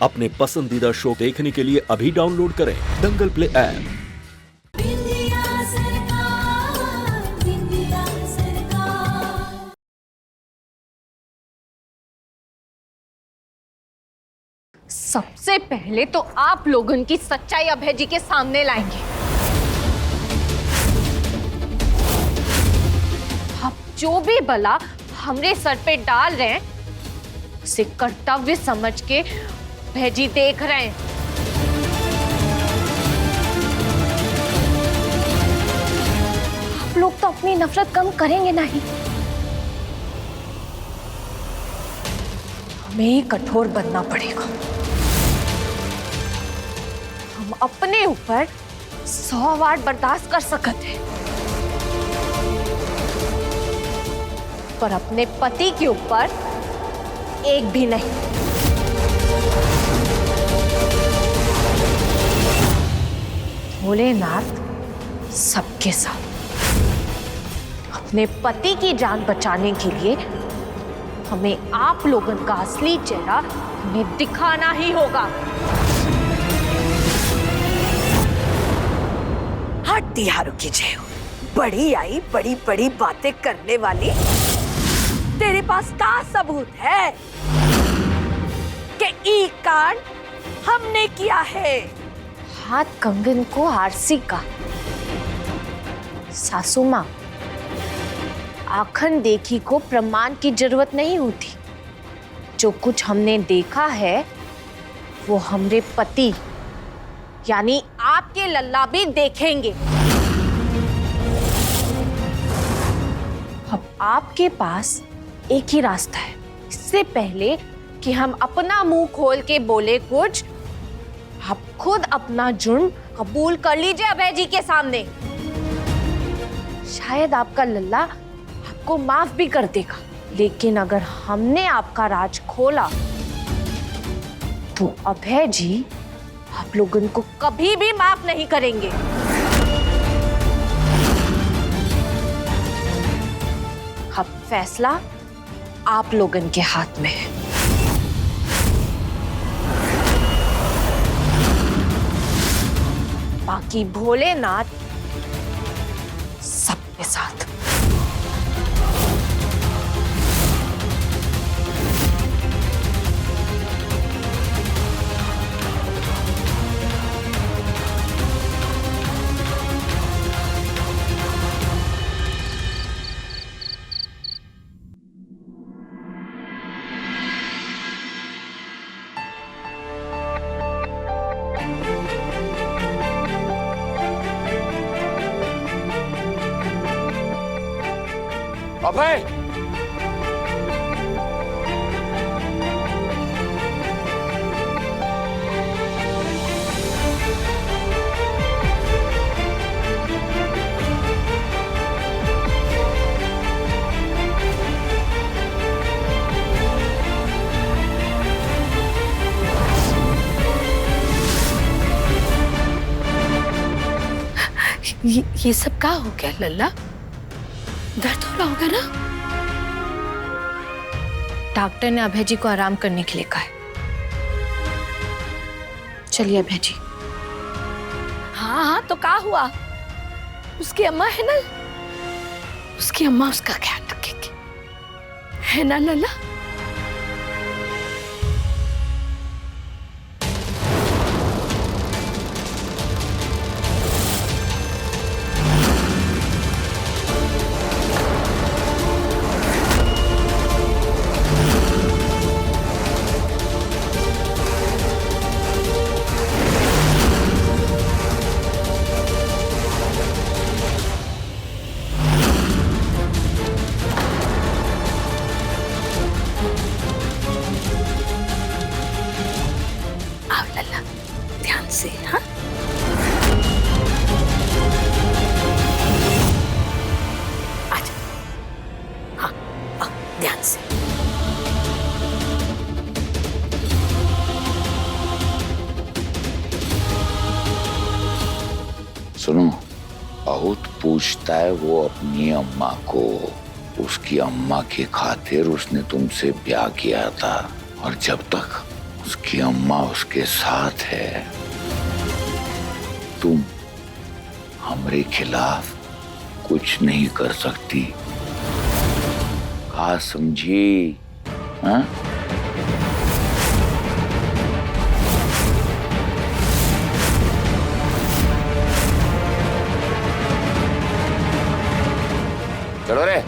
अपने पसंदीदा शो देखने के लिए अभी डाउनलोड करें दंगल प्ले ऐप। सबसे पहले तो आप लोगों की सच्चाई अभय जी के सामने लाएंगे। आप जो भी बला हमरे सर पे डाल रहे हैं उसे कर्तव्य समझ के अभय जी देख रहे हैं। आप लोग तो अपनी नफरत कम करेंगे नहीं। हमें ही कठोर बनना पड़ेगा। हम अपने ऊपर 100 वार बर्दाश्त कर सकते हैं, पर अपने पति के ऊपर एक भी नहीं। भोलेनाथ सबके साथ। अपने पति की जान बचाने के लिए हमें आप लोगों का असली चेहरा हमें दिखाना ही होगा। हट तिहारों की जय हो। बड़ी आई बड़ी बड़ी बातें करने वाली। तेरे पास का सबूत है कि ई कांड हमने किया है? हाथ कंगन को आरसी का। सासू माँ, आखन देखी को प्रमाण की जरूरत नहीं होती। जो कुछ हमने देखा है वो हमरे पति यानी आपके लल्ला भी देखेंगे। अब आपके पास एक ही रास्ता है। इससे पहले कि हम अपना मुंह खोल के बोले कुछ, आप खुद अपना जुर्म कबूल कर लीजिए अभय जी के सामने। शायद आपका लल्ला आपको माफ भी कर देगा, लेकिन अगर हमने आपका राज खोला तो अभय जी आप लोगों को कभी भी माफ नहीं करेंगे। अब फैसला आप लोगों के हाथ में है। बाकी भोलेनाथ सबके साथ। अभय, ये सब क्या हो गया लल्ला? दर्द हो रहा होगा ना? डॉक्टर ने अभय जी को आराम करने के लिए कहा है। चलिए अभय जी। हाँ हाँ, तो क्या हुआ? उसकी अम्मा है ना, उसकी अम्मा उसका ख्याल रखेगी, है ना लल्ला? से। हाँ, आजा। हाँ, ध्यान से। सुनो, बहुत पूछता है वो अपनी अम्मा को। उसकी अम्मा की खातिर उसने तुमसे ब्याह किया था, और जब तक उसकी अम्मा उसके साथ है। तुम हमारे खिलाफ कुछ नहीं कर सकती। कहा समझी? हाँ? चलो रे।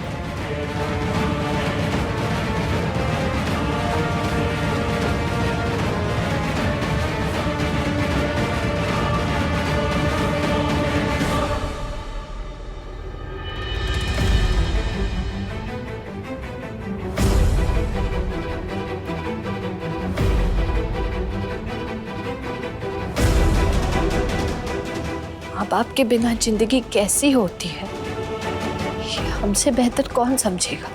माँ बाप के बिना जिंदगी कैसी होती है ये हमसे बेहतर कौन समझेगा।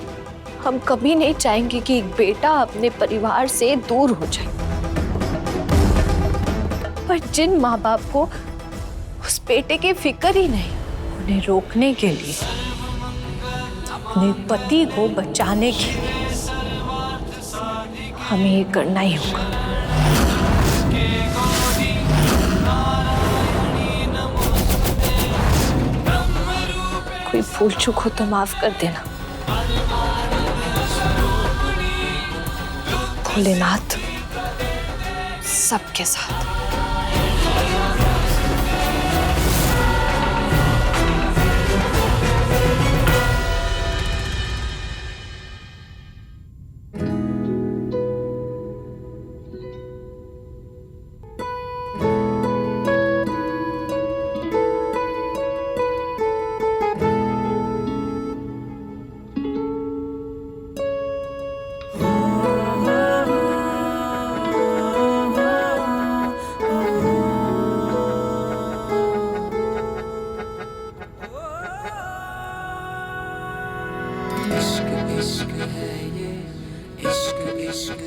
हम कभी नहीं चाहेंगे कि एक बेटा अपने परिवार से दूर हो जाए, पर जिन माँ बाप को उस बेटे की फिक्र ही नहीं, उन्हें रोकने के लिए, अपने पति को बचाने के लिए हमें ये करना ही होगा। कोई भूल चूक हो तो माफ कर देना। भोलेनाथ सबके साथ।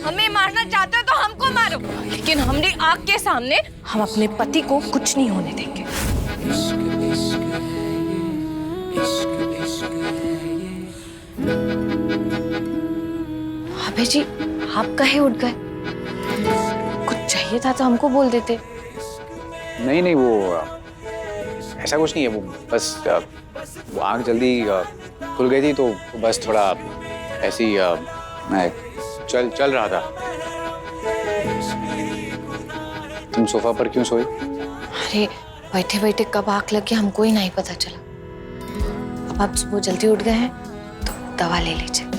हमें मारना चाहते हो तो हमको मारो, लेकिन हमारी आंख के सामने हम अपने पति को कुछ नहीं होने देंगे। अबे जी, आप काहे उठ गए? कुछ चाहिए था तो हमको बोल देते। नहीं नहीं, वो ऐसा कुछ नहीं है। वो बस वो आँख जल्दी खुल गई थी तो बस थोड़ा ऐसी मैं चल रहा था। तुम सोफा पर क्यों सोई? अरे बैठे बैठे कब आँख लग गया हमको ही नहीं पता चला। अब आप सुबह जल्दी उठ गए हैं तो दवा ले लीजिए।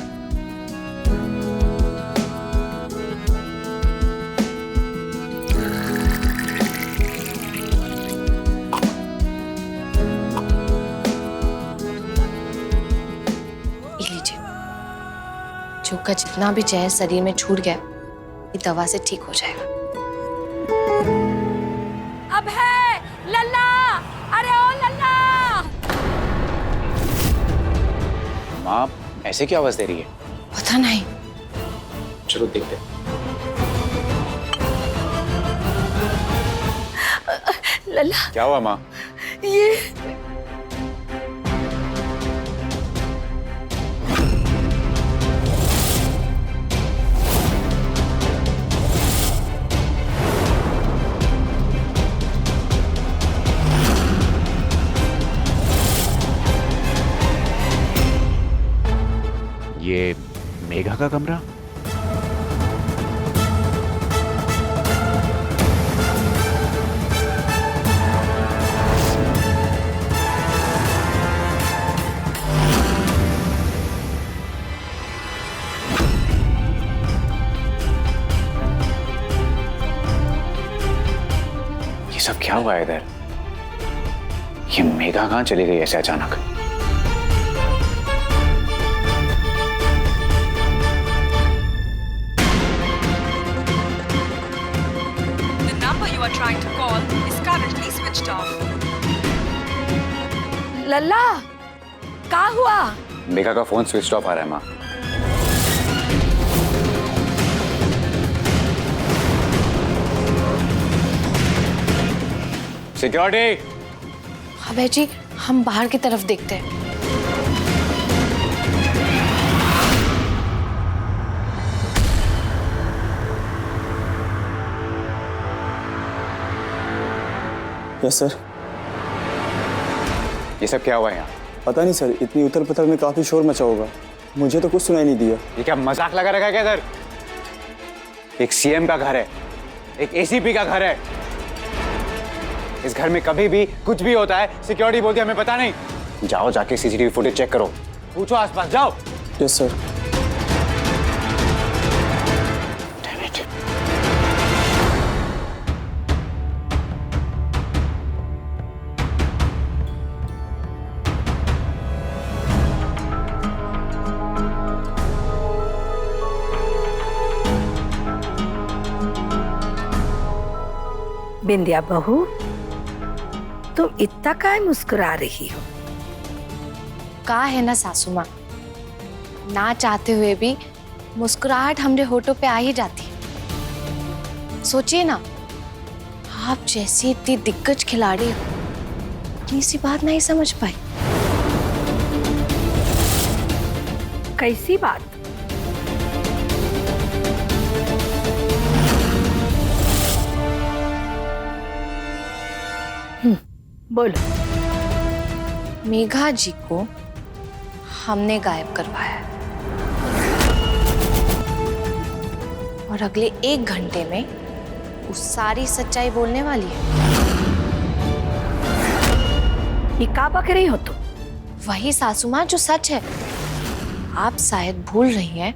जो का जितना भी जहर शरीर में छूट गया ये दवा से ठीक हो जाएगा। अब है लल्ला, अरे ओ लल्ला। माँ ऐसे क्या आवाज दे रही है? पता नहीं। चलो देखते। लल्ला क्या हुआ माँ? ये ये मेघा का कमरा? ये सब क्या हुआ इधर? ये मेघा कहाँ चली गई ऐसे अचानक? Trying to call is currently switched off. लल्ला क्या हुआ? मेघा का फोन स्विच ऑफ आ रहा है माँ। सिक्योरिटी। अबे जी, हम बाहर की तरफ देखते हैं। Yes sir. ये सब क्या हुआ यहाँ? पता नहीं सर, इतनी उथल पुथल में काफ़ी शोर मचा होगा, मुझे तो कुछ सुनाई नहीं दिया। ये क्या मजाक लगा रखा है क्या इधर? एक सीएम का घर है, एक एसीपी का घर है। इस घर में कभी भी कुछ भी होता है, सिक्योरिटी बोलती है हमें पता नहीं। जाओ जाके सीसीटीवी फुटेज चेक करो, पूछो आसपास, जाओ। Yes sir. बिंदिया बहू, तुम इतना काहे मुस्कुरा रही हो? का है ना सासू माँ, ना चाहते हुए भी मुस्कुराहट हमरे होठों पे आ ही जाती है। सोचिए ना, आप जैसी इतनी दिग्गज खिलाड़ी हो, इतनी सी बात नहीं समझ पाई। कैसी बात? बोलो। मेघा जी को हमने गायब करवाया है और अगले 1 घंटे में वो सारी सच्चाई बोलने वाली है। ये क्या बक रही हो तुम? वही सासू माँ जो सच है। आप शायद भूल रही हैं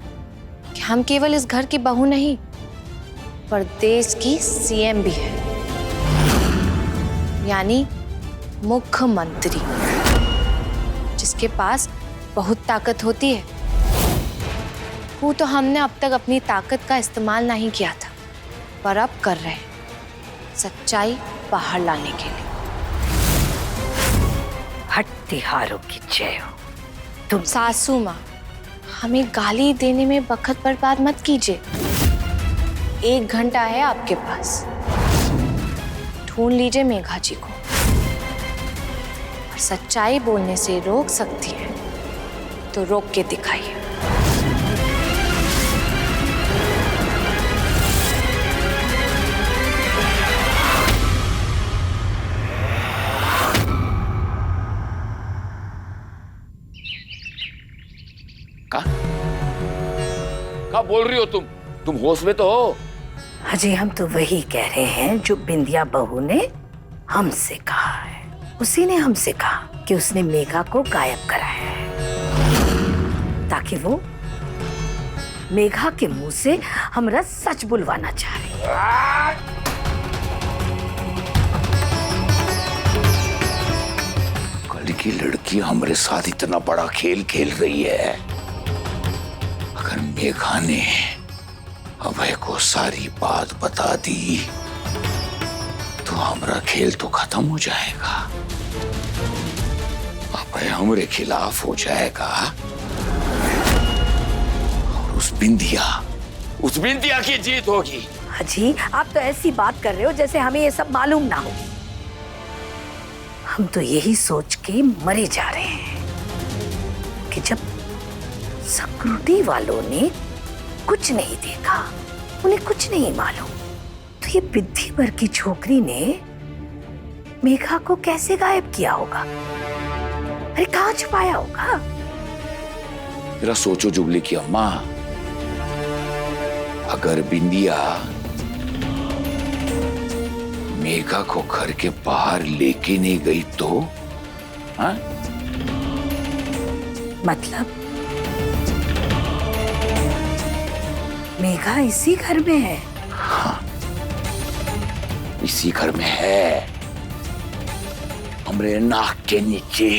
कि हम केवल इस घर की बहू नहीं, पर देश की सीएम भी है, यानी मुख्यमंत्री, जिसके पास बहुत ताकत होती है। वो तो हमने अब तक अपनी ताकत का इस्तेमाल नहीं किया था, पर अब कर रहे हैं, सच्चाई बाहर लाने के लिए। हट्टिहारों की जय हो। तुम सासू माँ, हमें गाली देने में वक्त बर्बाद मत कीजिए। 1 घंटा है आपके पास, ढूंढ लीजिए मेघा जी को, और सच्चाई बोलने से रोक सकती है तो रोक के दिखाइए। क्या बोल रही हो तुम होश में तो हो? अजय, हम तो वही कह रहे हैं जो बिंदिया बहू ने हमसे कहा है। उसी ने हमसे कहा कि उसने मेघा को गायब कराया है, ताकि वो मेघा के मुंह से हमरा सच बुलवाना चाह रही है। कल की लड़की हमारे साथ इतना बड़ा खेल खेल रही है। अगर मेघा ने अभय को सारी बात बता दी तो हमारा खेल तो खत्म हो जाएगा। अभय हमारे खिलाफ हो जाएगा और उस बिंदिया की जीत होगी। अजी, आप तो ऐसी बात कर रहे हो जैसे हमें ये सब मालूम ना हो। हम तो यही सोच के मरे जा रहे हैं कि जब सिक्योरिटी वालों ने कुछ नहीं देखा, उन्हें कुछ नहीं मालूम, तो ये बिद्धी भर की छोकरी ने मेघा को कैसे गायब किया होगा? अरे कहाँ छुपाया होगा? जरा सोचो जुबली की अम्मा, अगर बिंदिया मेघा को घर के बाहर लेके नहीं गई तो? हाँ? मतलब मेघा इसी घर में है? हाँ, इसी घर में है, हमरे नाक के नीचे।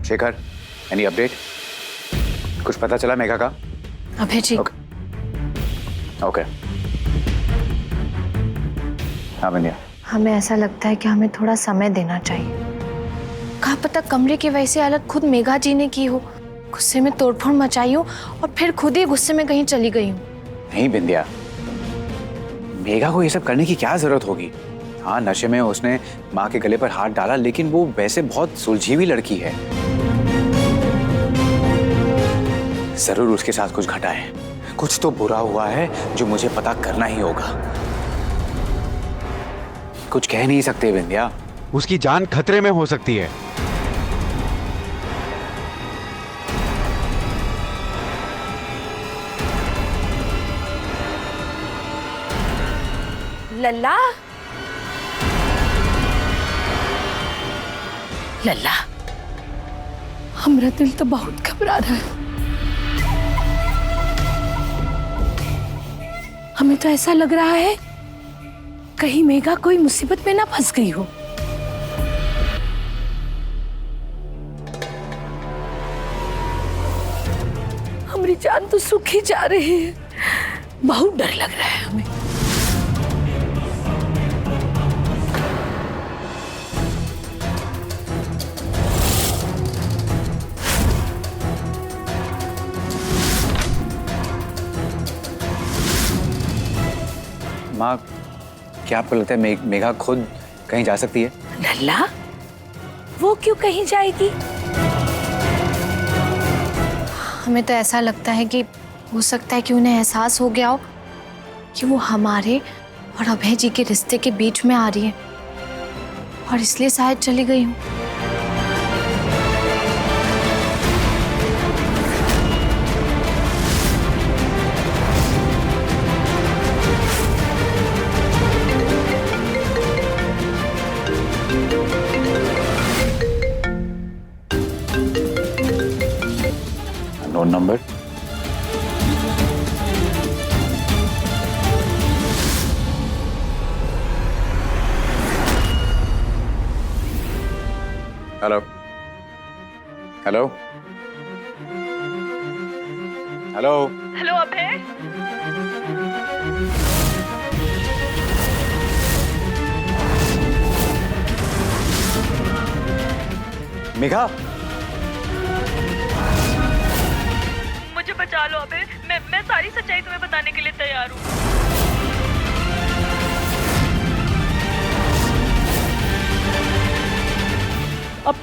Shekhar, any update? कुछ पता चला मेघा का? अभय जी, ओके। हाँ बिंदिया, हमें ऐसा लगता है कि हमें थोड़ा समय देना चाहिए। कहाँ पता कमरे की वैसी हालत खुद मेघा जी ने की हो, गुस्से में तोड़फोड़ मचाई हो और फिर खुद ही गुस्से में कहीं चली गई हो। नहीं बिंदिया, मेघा को ये सब करने की क्या जरूरत होगी? हाँ, नशे में उसने माँ के गले पर हाथ डाला, लेकिन वो वैसे बहुत सुलझी हुई लड़की है। जरूर उसके साथ कुछ घटा है, कुछ तो बुरा हुआ है जो मुझे पता करना ही होगा। कुछ कह नहीं सकते विंध्या। उसकी जान खतरे में हो सकती है। लल्ला, लल्ला, हमारा दिल तो बहुत घबरा रहा है। हमें तो ऐसा लग रहा है कहीं मेघा कोई मुसीबत में ना फंस गई हो। हमारी जान तो सूखी जा रही है, बहुत डर लग रहा है हमें। माँ, क्या आपको लगता है मेघा खुद कहीं जा सकती है? लल्ला, वो क्यों कहीं जाएगी? हमें तो ऐसा लगता है कि हो सकता है कि उन्हें एहसास हो गया हो कि वो हमारे और अभय जी के रिश्ते के बीच में आ रही है और इसलिए शायद चली गई हूँ। Note number. Hello hello hello hello Abhay, Megha, मुझे बचा लो अभय। मैं सारी सच्चाई तुम्हें बताने के लिए तैयार हूँ। अब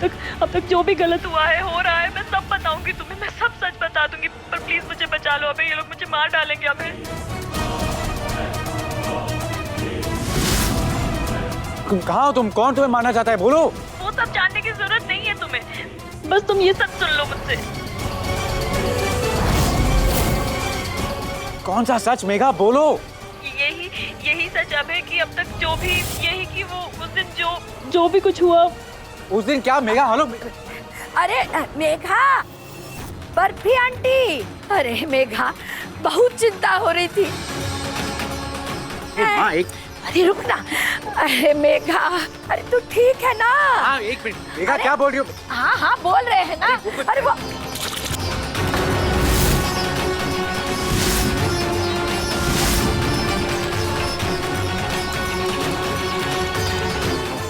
तक जो भी गलत हुआ है, हो रहा है, मैं सब बताऊंगी तुम्हें। मैं सब सच बता दूंगी, पर प्लीज मुझे बचा लो अभय। ये लोग मुझे मार डालेंगे अभय। कहाँ हो तुम? कौन तुम्हें मारना चाहता है? बोलो। वो सब जानने की जरूरत नहीं है तुम्हें, बस तुम ये सच सुन लो मुझसे। कौन सा सच मेघा? बोलो। यही सच अभय कि अब तक जो भी, यही कि वो उस दिन जो भी कुछ हुआ। उस दिन क्या मेघा? हेलो। अरे मेघा, बर्फी आंटी। अरे मेघा, बहुत चिंता हो रही थी। हाँ, एक अरे रुक ना। अरे मेघा, अरे तू ठीक है ना? हाँ, एक मिनट। मेघा क्या बोल रही हो? हाँ हाँ बोल रहे हैं ना। अरे वो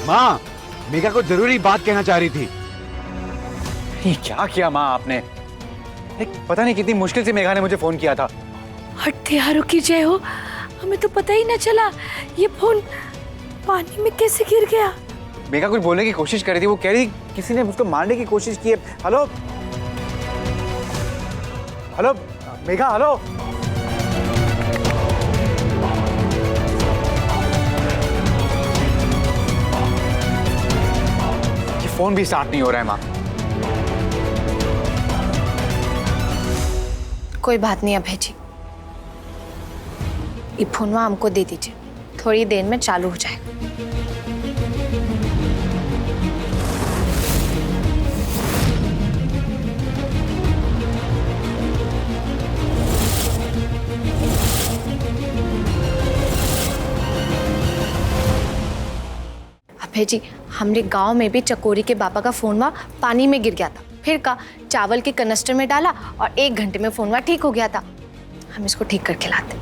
माँ, मेघा को जरूरी बात कहना चाह रही थी। ये क्या किया माँ आपने? पता नहीं कितनी मुश्किल से मेघा ने मुझे फोन किया था। हत्यारों की जय हो, हमें तो पता ही न चला ये फोन पानी में कैसे गिर गया। मेघा कुछ बोलने की कोशिश कर रही थी, वो कह रही किसी ने मुझको मारने की कोशिश की है। Hello hello Megha, hello. ये फोन भी स्टार्ट नहीं हो रहा है माँ। कोई बात नहीं अभय जी, ये फोनवा हमको दे दीजिए, थोड़ी देर में चालू हो जाएगा। अभय जी, हमरे गांव में भी चकोरी के बाबा का फोनवा पानी में गिर गया था, फिर का चावल के कनस्टर में डाला और 1 घंटे में फोनवा ठीक हो गया था। हम इसको ठीक करके लाते।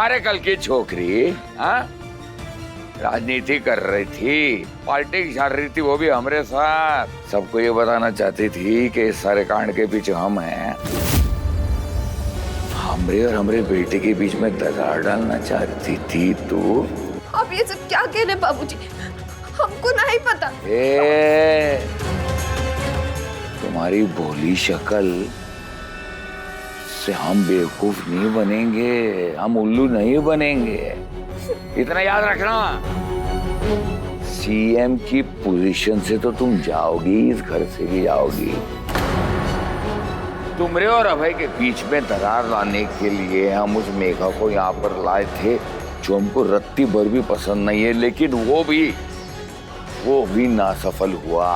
कहाँ रे कल की छोकरी? हाँ, राजनीति कर रही थी, पॉलिटिक्स झाड़ रही थी, वो भी हमारे साथ। सबको ये बताना चाहती थी कि इस सारे कांड के पीछे हम हैं। हमरे और हमरे बेटे के बीच में दरार डालना चाहती थी तू। आप ये सब क्या कह रहे बाबूजी? हमको नहीं पता। तुम्हारी भोली शक्ल से हम बेवकूफ नहीं बनेंगे, हम उल्लू नहीं बनेंगे, इतना याद रखना। सीएम की पोजीशन से तो तुम जाओगी, इस घर से भी जाओगी। तुमरे और अभय के बीच में दरार लाने के लिए हम उस मेघा को यहाँ पर लाए थे, जो हमको रत्ती भर भी पसंद नहीं है, लेकिन वो भी नासफल हुआ।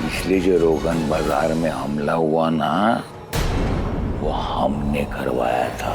इसलिए जो रोगन बाजार में हमला हुआ ना, वो हमने करवाया था।